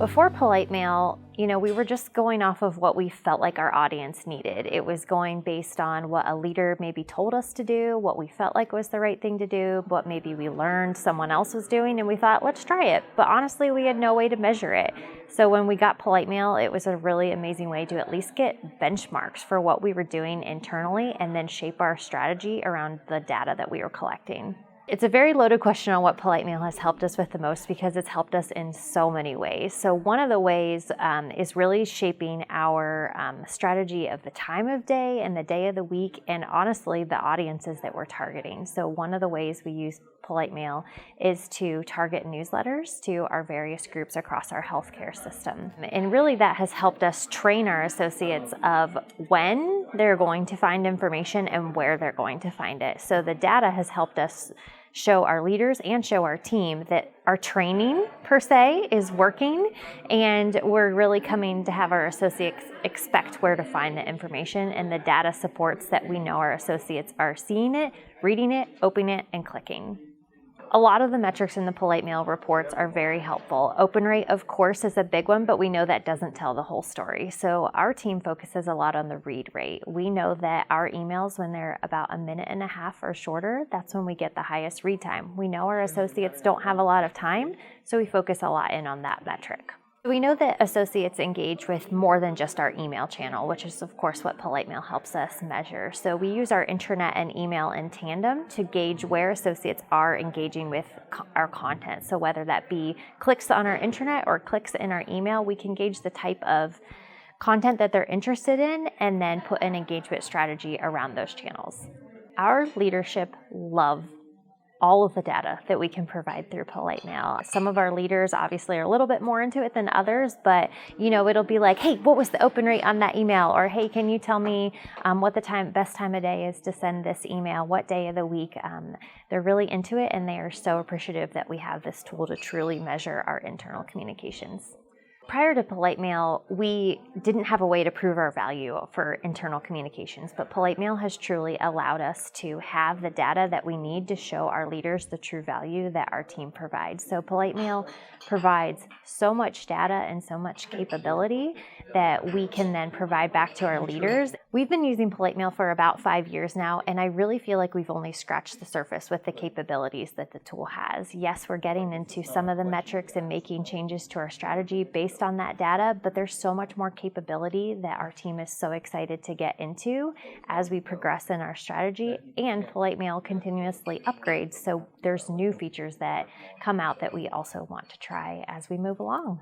Before Polite Mail, we were just going off of what we felt like our audience needed. It was going based on what a leader maybe told us to do, what we felt like was the right thing to do, what maybe we learned someone else was doing, and we thought, let's try it. But honestly, we had no way to measure it. So when we got Polite Mail, it was a really amazing way to at least get benchmarks for what we were doing internally and then shape our strategy around the data that we were collecting. It's a very loaded question on what Polite Mail has helped us with the most because it's helped us in so many ways. So one of the ways is really shaping our strategy of the time of day and the day of the week and honestly the audiences that we're targeting. So one of the ways we use Polite Mail is to target newsletters to our various groups across our healthcare system. And really that has helped us train our associates of when they're going to find information and where they're going to find it. So the data has helped us show our leaders and show our team that our training per se is working and we're really coming to have our associates expect where to find the information, and the data supports that we know our associates are seeing it, reading it, opening it, and clicking. A lot of the metrics in the Polite Mail reports are very helpful. Open rate, of course, is a big one, but we know that doesn't tell the whole story. So our team focuses a lot on the read rate. We know that our emails, when they're about a minute and a half or shorter, that's when we get the highest read time. We know our associates don't have a lot of time, so we focus a lot in on that metric. We know that associates engage with more than just our email channel, which is of course what Polite Mail helps us measure. So we use our intranet and email in tandem to gauge where associates are engaging with our content. So whether that be clicks on our intranet or clicks in our email, we can gauge the type of content that they're interested in and then put an engagement strategy around those channels. Our leadership love all of the data that we can provide through Polite Mail. Some of our leaders obviously are a little bit more into it than others, but it'll be like, hey, what was the open rate on that email? Or hey, can you tell me what the best time of day is to send this email? What day of the week? They're really into it and they are so appreciative that we have this tool to truly measure our internal communications. Prior to Polite Mail, we didn't have a way to prove our value for internal communications, but Polite Mail has truly allowed us to have the data that we need to show our leaders the true value that our team provides. So Polite Mail provides so much data and so much capability that we can then provide back to our leaders. We've been using Polite Mail for about 5 years now, and I really feel like we've only scratched the surface with the capabilities that the tool has. Yes, we're getting into some of the metrics and making changes to our strategy based on that data, but there's so much more capability that our team is so excited to get into as we progress in our strategy, and Polite Mail continuously upgrades, so there's new features that come out that we also want to try as we move along.